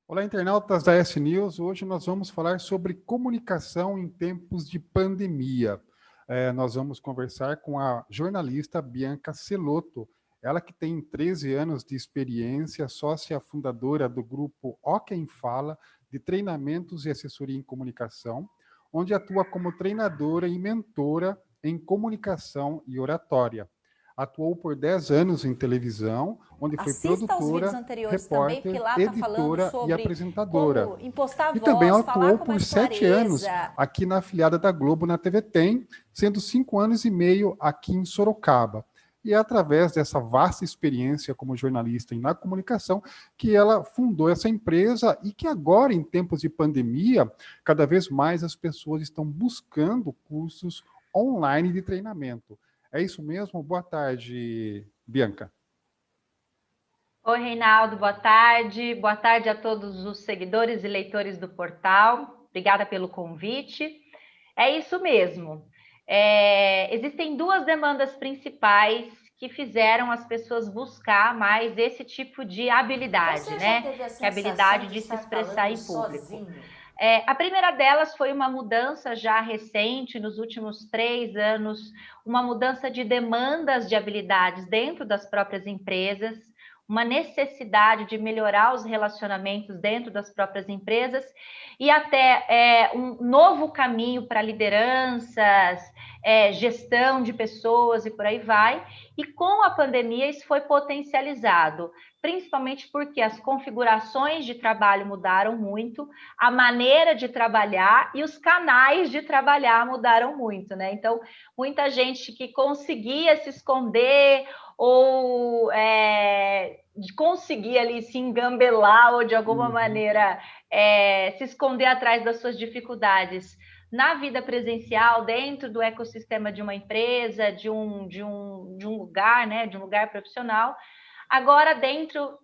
Olá, internautas da S News. Hoje nós vamos falar sobre comunicação em tempos de pandemia. Nós vamos conversar com a jornalista Bianca Celotto, ela que tem 13 anos de experiência, sócia fundadora do grupo Ó Quem Fala, de treinamentos e assessoria em comunicação, onde atua como treinadora e mentora em comunicação e oratória. Atuou por 10 anos em televisão, onde foi Assista aos vídeos produtora, anteriores também, porque repórter, lá está falando editora e sobre apresentadora. como impostar E também voz, falar atuou com por mais 7 anos clareza. aqui na afiliada da Globo, na TV Tem, sendo 5 anos e meio aqui em Sorocaba. E é através dessa vasta experiência como jornalista e na comunicação que ela fundou essa empresa e que agora, em tempos de pandemia, cada vez mais as pessoas estão buscando cursos online de treinamento. É isso mesmo? Boa tarde, Bianca. Oi, Reinaldo, boa tarde. Boa tarde a todos os seguidores e leitores do portal. Obrigada pelo convite. É isso mesmo. Existem duas demandas principais que fizeram as pessoas buscar mais esse tipo de habilidade, Você né? já teve a Que é a sensação habilidade de de se estar expressar falando em público. sozinho? A primeira delas foi uma mudança já recente, nos últimos 3 anos, uma mudança de demandas de habilidades dentro das próprias empresas, uma necessidade de melhorar os relacionamentos dentro das próprias empresas e até um novo caminho para lideranças, gestão de pessoas e por aí vai. E com a pandemia isso foi potencializado, principalmente porque as configurações de trabalho mudaram muito, a maneira de trabalhar e os canais de trabalhar mudaram muito, né? Então, muita gente que conseguia se esconder ou conseguir ali se engambelar ou de alguma maneira se esconder atrás das suas dificuldades na vida presencial, dentro do ecossistema de uma empresa, de um lugar, né, de um lugar profissional, agora dentro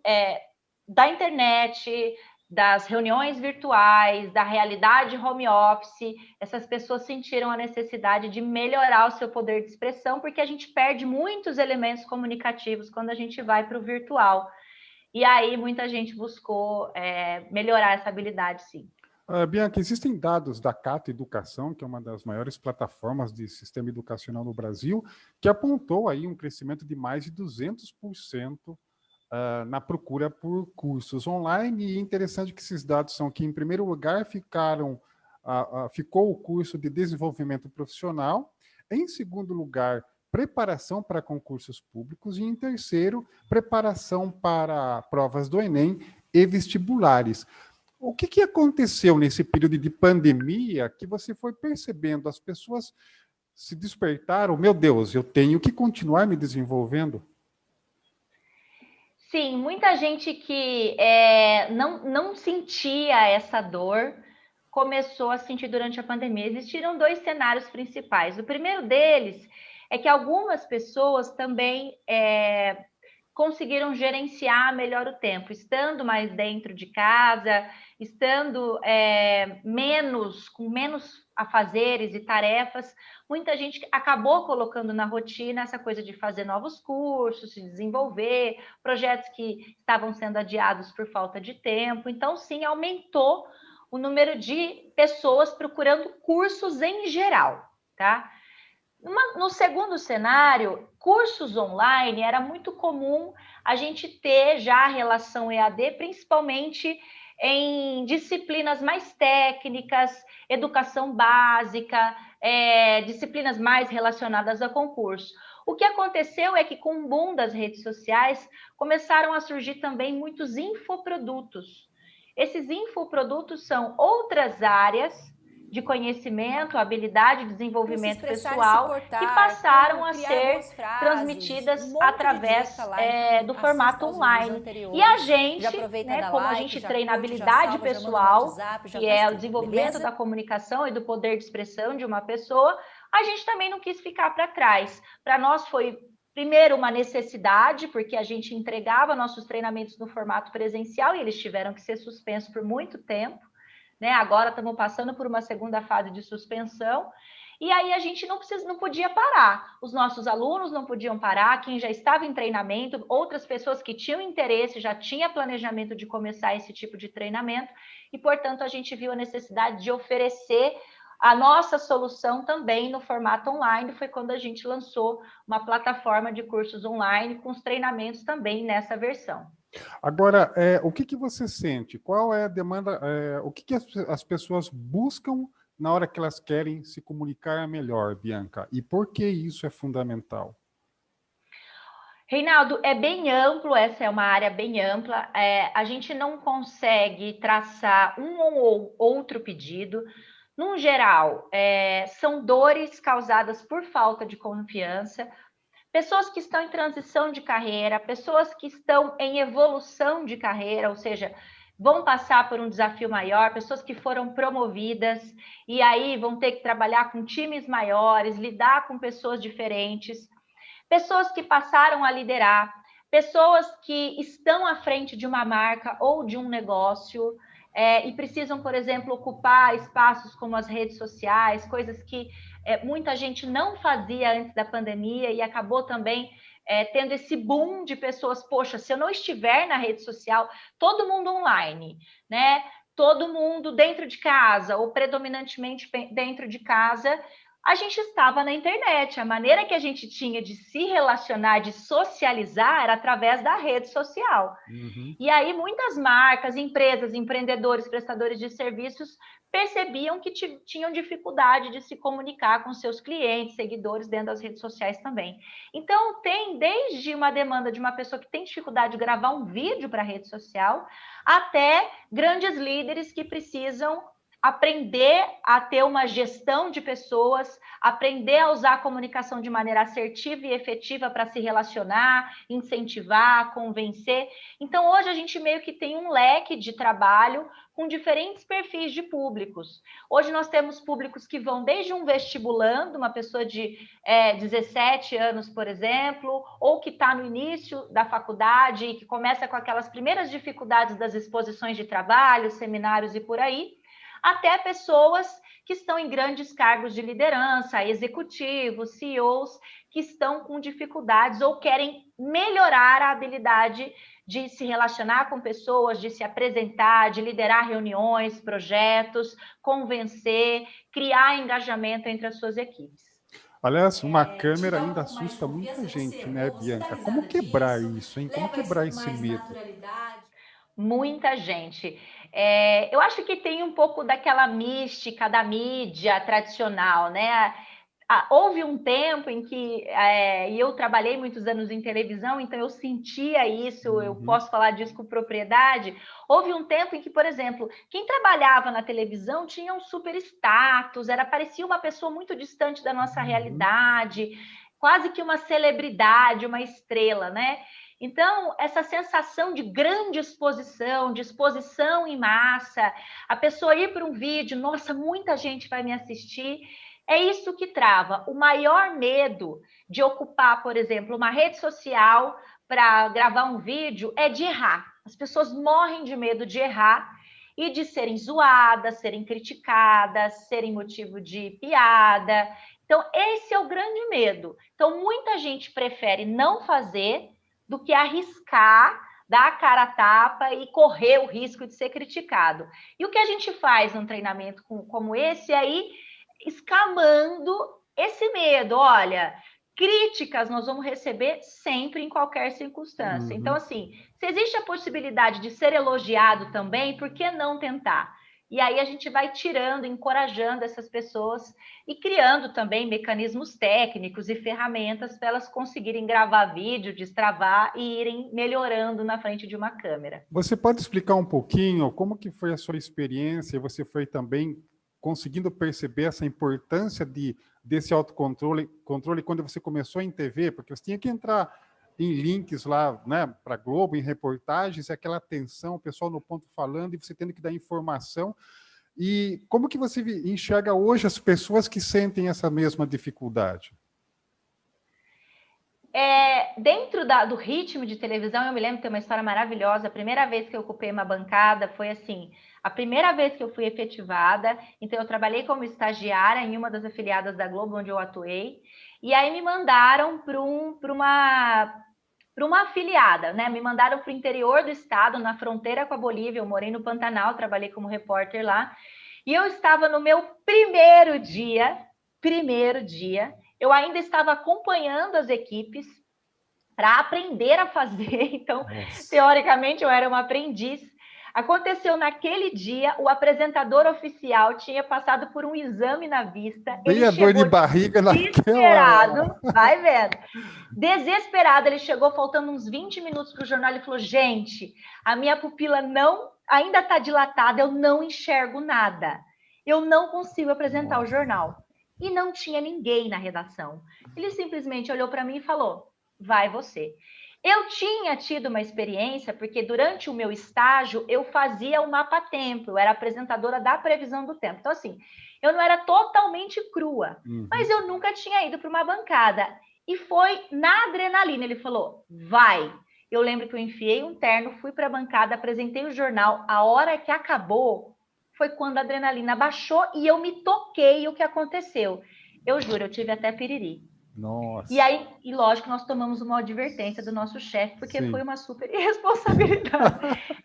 da internet, das reuniões virtuais, da realidade home office, essas pessoas sentiram a necessidade de melhorar o seu poder de expressão, porque a gente perde muitos elementos comunicativos quando a gente vai para o virtual. E aí muita gente buscou melhorar essa habilidade, sim. Bianca, existem dados da Cato Educação, que é uma das maiores plataformas de sistema educacional no Brasil, que apontou aí um crescimento de mais de 200% na procura por cursos online. E é interessante que esses dados são que, em primeiro lugar, ficou o curso de desenvolvimento profissional, em segundo lugar, preparação para concursos públicos e, em terceiro, preparação para provas do Enem e vestibulares. O que aconteceu nesse período de pandemia que você foi percebendo? As pessoas se despertaram, meu Deus, eu tenho que continuar me desenvolvendo? Sim, muita gente que não sentia essa dor começou a sentir durante a pandemia. Existiram dois cenários principais. O primeiro deles é que algumas pessoas também conseguiram gerenciar melhor o tempo, estando mais dentro de casa, estando com menos afazeres e tarefas. Muita gente acabou colocando na rotina essa coisa de fazer novos cursos, se desenvolver, projetos que estavam sendo adiados por falta de tempo. Então, sim, aumentou o número de pessoas procurando cursos em geral, tá? No segundo cenário, cursos online, era muito comum a gente ter já a relação EAD, principalmente em disciplinas mais técnicas, educação básica, disciplinas mais relacionadas a concurso. O que aconteceu é que, com o boom das redes sociais, começaram a surgir também muitos infoprodutos. Esses infoprodutos são outras áreas de conhecimento, habilidade, desenvolvimento pessoal, que passaram a ser transmitidas através do formato online. E a gente, né, como a gente treina habilidade pessoal, que é o desenvolvimento da comunicação e do poder de expressão de uma pessoa, a gente também não quis ficar para trás. Para nós foi, primeiro, uma necessidade, porque a gente entregava nossos treinamentos no formato presencial e eles tiveram que ser suspensos por muito tempo. Né? Agora estamos passando por uma segunda fase de suspensão. E aí a gente não podia parar. Os nossos alunos não podiam parar, quem já estava em treinamento, outras pessoas que tinham interesse, já tinha planejamento de começar esse tipo de treinamento, e, portanto, a gente viu a necessidade de oferecer a nossa solução também no formato online. Foi quando a gente lançou uma plataforma de cursos online com os treinamentos também nessa versão. Agora, o que você sente? Qual é a demanda? O que as pessoas buscam na hora que elas querem se comunicar melhor, Bianca? E por que isso é fundamental? Reinaldo, é bem amplo, essa é uma área bem ampla. A gente não consegue traçar um ou outro pedido. Num geral, são dores causadas por falta de confiança, pessoas que estão em transição de carreira, pessoas que estão em evolução de carreira, ou seja, vão passar por um desafio maior, pessoas que foram promovidas e aí vão ter que trabalhar com times maiores, lidar com pessoas diferentes, pessoas que passaram a liderar, pessoas que estão à frente de uma marca ou de um negócio, e precisam, por exemplo, ocupar espaços como as redes sociais, coisas que muita gente não fazia antes da pandemia e acabou também tendo esse boom de pessoas, poxa, se eu não estiver na rede social, todo mundo online, né? Todo mundo dentro de casa, ou predominantemente dentro de casa, a gente estava na internet. A maneira que a gente tinha de se relacionar, de socializar, era através da rede social. Uhum. E aí muitas marcas, empresas, empreendedores, prestadores de serviços percebiam que tinham dificuldade de se comunicar com seus clientes, seguidores dentro das redes sociais também. Então, tem desde uma demanda de uma pessoa que tem dificuldade de gravar um vídeo para a rede social, até grandes líderes que precisam aprender a ter uma gestão de pessoas, aprender a usar a comunicação de maneira assertiva e efetiva para se relacionar, incentivar, convencer. Então, hoje a gente meio que tem um leque de trabalho com diferentes perfis de públicos. Hoje nós temos públicos que vão desde um vestibulando, uma pessoa de 17 anos, por exemplo, ou que está no início da faculdade e que começa com aquelas primeiras dificuldades das exposições de trabalho, seminários e por aí, até pessoas que estão em grandes cargos de liderança, executivos, CEOs, que estão com dificuldades ou querem melhorar a habilidade de se relacionar com pessoas, de se apresentar, de liderar reuniões, projetos, convencer, criar engajamento entre as suas equipes. Aliás, uma câmera Te dá um ainda pouco mais de assusta muita confiança? gente, Você né, você dá Bianca? Como risada quebrar disso? isso, hein? Como Leva isso quebrar com esse mais medo? naturalidade? Muita gente. Eu acho que tem um pouco daquela mística da mídia tradicional, né? Houve um tempo em que e eu trabalhei muitos anos em televisão, então eu sentia isso, eu Uhum. posso falar disso com propriedade. Houve um tempo em que, por exemplo, quem trabalhava na televisão tinha um super status, parecia uma pessoa muito distante da nossa Uhum. realidade, quase que uma celebridade, uma estrela, né? Então, essa sensação de grande exposição, de exposição em massa, a pessoa ir para um vídeo, nossa, muita gente vai me assistir, é isso que trava. O maior medo de ocupar, por exemplo, uma rede social para gravar um vídeo é de errar. As pessoas morrem de medo de errar e de serem zoadas, serem criticadas, serem motivo de piada. Então, esse é o grande medo. Então, muita gente prefere não fazer do que arriscar, dar a cara a tapa e correr o risco de ser criticado. E o que a gente faz num treinamento como esse aí, escamando esse medo. Olha, críticas nós vamos receber sempre em qualquer circunstância. Então, Uhum. assim, se existe a possibilidade de ser elogiado também, por que não tentar? E aí a gente vai tirando, encorajando essas pessoas e criando também mecanismos técnicos e ferramentas para elas conseguirem gravar vídeo, destravar e irem melhorando na frente de uma câmera. Você pode explicar um pouquinho como que foi a sua experiência? Você foi também conseguindo perceber essa importância desse autocontrole quando você começou em TV? Porque você tinha que entrar em links lá, né, para Globo, em reportagens, e aquela atenção, o pessoal no ponto falando, e você tendo que dar informação. E como que você enxerga hoje as pessoas que sentem essa mesma dificuldade? Dentro do ritmo de televisão, eu me lembro que tem uma história maravilhosa. A primeira vez que eu ocupei uma bancada foi assim, a primeira vez que eu fui efetivada. Então, eu trabalhei como estagiária em uma das afiliadas da Globo, onde eu atuei. E aí me mandaram para uma afiliada, né? Me mandaram para o interior do estado, na fronteira com a Bolívia. Eu morei no Pantanal, trabalhei como repórter lá. E eu estava no meu primeiro dia, eu ainda estava acompanhando as equipes para aprender a fazer. Então, Nossa. teoricamente, eu era uma aprendiz. Aconteceu naquele dia, o apresentador oficial tinha passado por um exame na vista. Bem Ele a dor de chegou barriga naquela desesperado, hora. vai vendo. Desesperado, ele chegou faltando uns 20 minutos para o jornal e falou: gente, a minha pupila ainda está dilatada, eu não enxergo nada. Eu não consigo apresentar o jornal. E não tinha ninguém na redação. Ele simplesmente olhou para mim e falou: vai você. Eu tinha tido uma experiência, porque durante o meu estágio eu fazia o mapa-tempo, eu era apresentadora da previsão do tempo. Então, assim, eu não era totalmente crua, mas eu nunca tinha ido para uma bancada. E foi na adrenalina. Ele falou: vai. Eu lembro que eu enfiei um terno, fui para a bancada, apresentei o jornal. A hora que acabou foi quando a adrenalina baixou e eu me toquei o que aconteceu. Eu juro, eu tive até piriri. Nossa. E aí, e lógico, nós tomamos uma advertência do nosso chefe, porque Sim. foi uma super irresponsabilidade.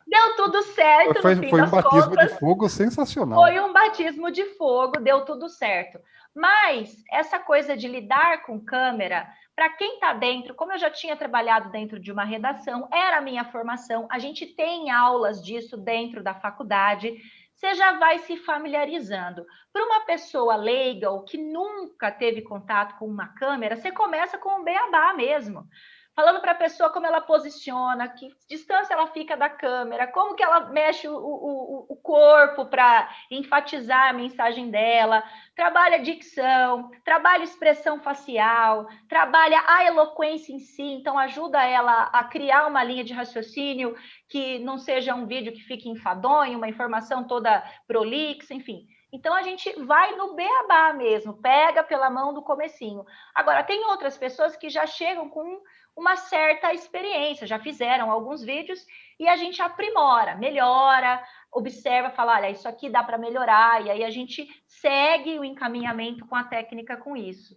Deu tudo certo no fim Foi um das batismo contas. de fogo sensacional. Foi um batismo de fogo, deu tudo certo. Mas essa coisa de lidar com câmera, para quem está dentro, como eu já tinha trabalhado dentro de uma redação, era a minha formação, a gente tem aulas disso dentro da faculdade, você já vai se familiarizando. Para uma pessoa leiga ou que nunca teve contato com uma câmera, você começa com um beabá mesmo. Falando para a pessoa como ela posiciona, que distância ela fica da câmera, como que ela mexe o corpo para enfatizar a mensagem dela, trabalha dicção, trabalha expressão facial, trabalha a eloquência em si, então ajuda ela a criar uma linha de raciocínio que não seja um vídeo que fique enfadonho, uma informação toda prolixa, enfim. Então, a gente vai no beabá mesmo, pega pela mão do comecinho. Agora, tem outras pessoas que já chegam com uma certa experiência, já fizeram alguns vídeos e a gente aprimora, melhora, observa, fala, olha, isso aqui dá para melhorar, e aí a gente segue o encaminhamento com a técnica com isso.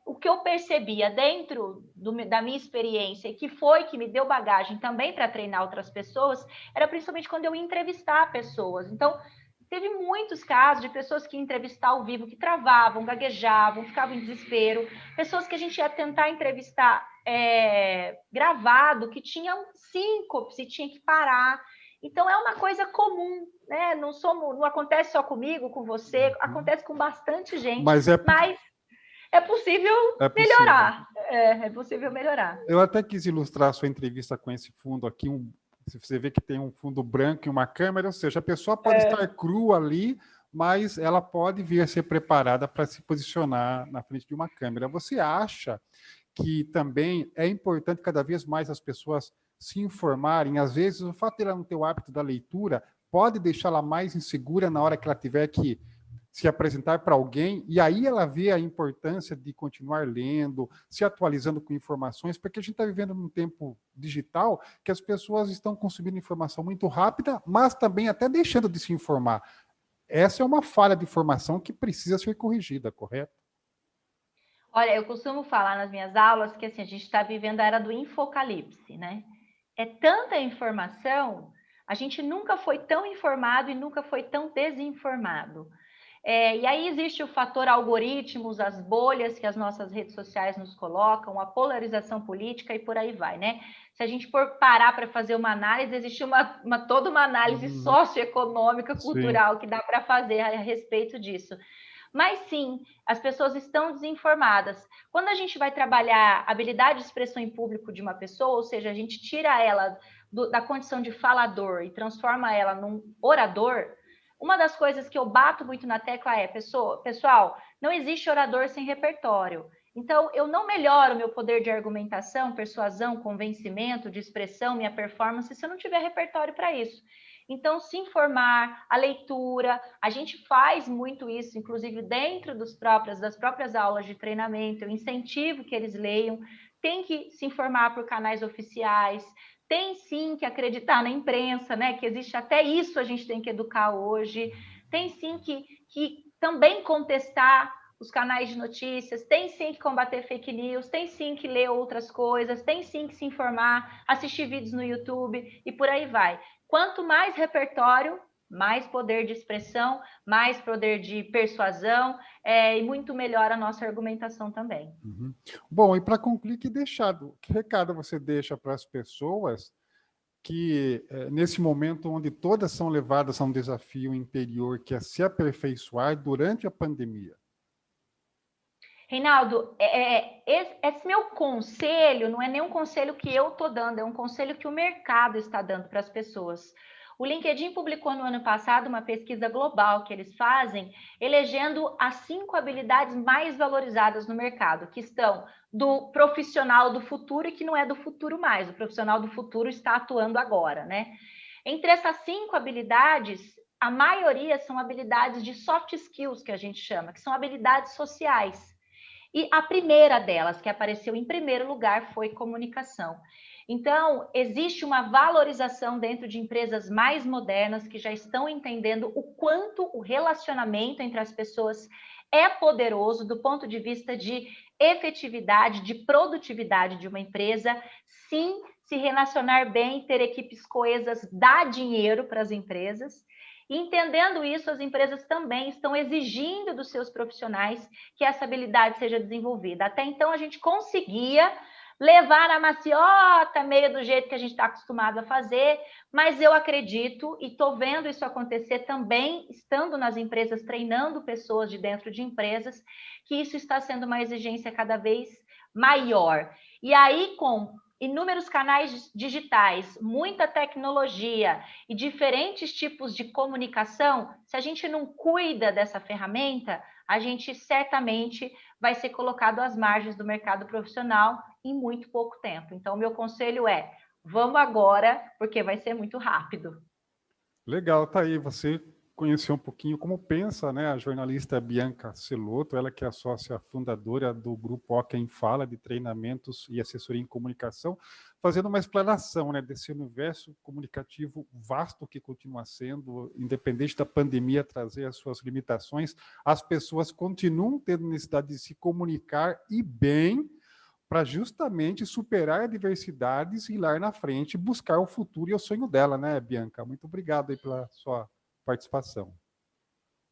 O que eu percebia dentro da minha experiência e que foi que me deu bagagem também para treinar outras pessoas, era principalmente quando eu ia entrevistar pessoas. Então, teve muitos casos de pessoas que iam entrevistar ao vivo, que travavam, gaguejavam, ficavam em desespero. Pessoas que a gente ia tentar entrevistar gravado, que tinham síncope, se tinha que parar. Então, é uma coisa comum, né? Não acontece só comigo, com você, acontece com bastante gente, mas é possível melhorar. É possível melhorar. Eu até quis ilustrar a sua entrevista com esse fundo aqui, você vê que tem um fundo branco e uma câmera, ou seja, a pessoa pode estar crua ali, mas ela pode vir a ser preparada para se posicionar na frente de uma câmera. Você acha que também é importante cada vez mais as pessoas se informarem? Às vezes, o fato de ela não ter o hábito da leitura pode deixá-la mais insegura na hora que ela tiver que se apresentar para alguém, e aí ela vê a importância de continuar lendo, se atualizando com informações, porque a gente está vivendo num tempo digital que as pessoas estão consumindo informação muito rápida, mas também até deixando de se informar. Essa é uma falha de informação que precisa ser corrigida, correto? Olha, eu costumo falar nas minhas aulas que assim, a gente está vivendo a era do infocalipse, né? É tanta informação, a gente nunca foi tão informado e nunca foi tão desinformado. E aí existe o fator algoritmos, as bolhas que as nossas redes sociais nos colocam, a polarização política e por aí vai, né? Se a gente for parar para fazer uma análise, existe toda uma análise socioeconômica, cultural que dá para fazer a respeito disso. Mas sim, as pessoas estão desinformadas. Quando a gente vai trabalhar a habilidade de expressão em público de uma pessoa, ou seja, a gente tira ela da condição de falador e transforma ela num orador, uma das coisas que eu bato muito na tecla é, pessoal, não existe orador sem repertório. Então, eu não melhoro meu poder de argumentação, persuasão, convencimento, de expressão, minha performance, se eu não tiver repertório para isso. Então, se informar, a leitura, a gente faz muito isso, inclusive dentro das próprias aulas de treinamento, eu incentivo que eles leiam, tem que se informar por canais oficiais, tem sim que acreditar na imprensa, né? Que existe até isso a gente tem que educar hoje, tem sim que também contestar os canais de notícias, tem sim que combater fake news, tem sim que ler outras coisas, tem sim que se informar, assistir vídeos no YouTube e por aí vai. Quanto mais repertório, mais poder de expressão, mais poder de persuasão, e muito melhor a nossa argumentação também. Uhum. Bom, e para concluir, que recado você deixa para as pessoas que, nesse momento onde todas são levadas a um desafio interior, que é se aperfeiçoar durante a pandemia? Reinaldo, esse meu conselho não é nem um conselho que eu estou dando, é um conselho que o mercado está dando para as pessoas. O LinkedIn publicou no ano passado uma pesquisa global que eles fazem, elegendo as 5 habilidades mais valorizadas no mercado, que estão do profissional do futuro e que não é do futuro mais. O profissional do futuro está atuando agora, né? Entre essas 5 habilidades, a maioria são habilidades de soft skills, que a gente chama, que são habilidades sociais. E a primeira delas, que apareceu em primeiro lugar, foi comunicação. Então, existe uma valorização dentro de empresas mais modernas que já estão entendendo o quanto o relacionamento entre as pessoas é poderoso do ponto de vista de efetividade, de produtividade de uma empresa. Sim, se relacionar bem, ter equipes coesas dá dinheiro para as empresas. Entendendo isso, as empresas também estão exigindo dos seus profissionais que essa habilidade seja desenvolvida. Até então, a gente conseguia levar a maciota meio do jeito que a gente está acostumado a fazer, mas eu acredito e estou vendo isso acontecer também, estando nas empresas, treinando pessoas de dentro de empresas, que isso está sendo uma exigência cada vez maior. E aí, com inúmeros canais digitais, muita tecnologia e diferentes tipos de comunicação, se a gente não cuida dessa ferramenta, a gente certamente vai ser colocado às margens do mercado profissional em muito pouco tempo. Então, meu conselho é: vamos agora, porque vai ser muito rápido. Legal, tá aí. Você conheceu um pouquinho como pensa, né, a jornalista Bianca Celotto, ela que é a sócia fundadora do grupo Ó Quem Fala, de treinamentos e assessoria em comunicação, fazendo uma explanação, né, desse universo comunicativo vasto que continua sendo, independente da pandemia trazer as suas limitações, as pessoas continuam tendo necessidade de se comunicar e bem, para justamente superar adversidades e ir lá na frente buscar o futuro e o sonho dela, né, Bianca? Muito obrigado aí pela sua participação.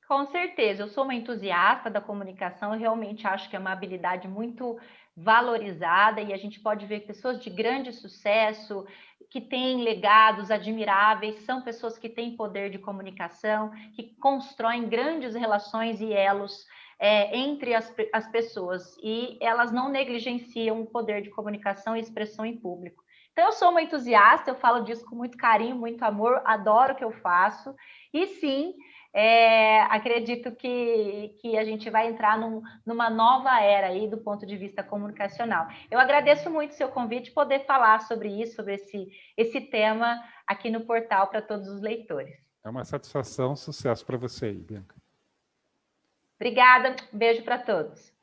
Com certeza, eu sou uma entusiasta da comunicação, eu realmente acho que é uma habilidade muito valorizada e a gente pode ver pessoas de grande sucesso, que têm legados admiráveis, são pessoas que têm poder de comunicação, que constroem grandes relações e elos entre as pessoas e elas não negligenciam o poder de comunicação e expressão em público. Então, eu sou uma entusiasta, eu falo disso com muito carinho, muito amor, adoro o que eu faço e sim, acredito que a gente vai entrar numa nova era aí do ponto de vista comunicacional. Eu agradeço muito o seu convite, poder falar sobre isso, sobre esse tema aqui no portal para todos os leitores. É uma satisfação, sucesso para você aí, Bianca. Obrigada, um beijo para todos.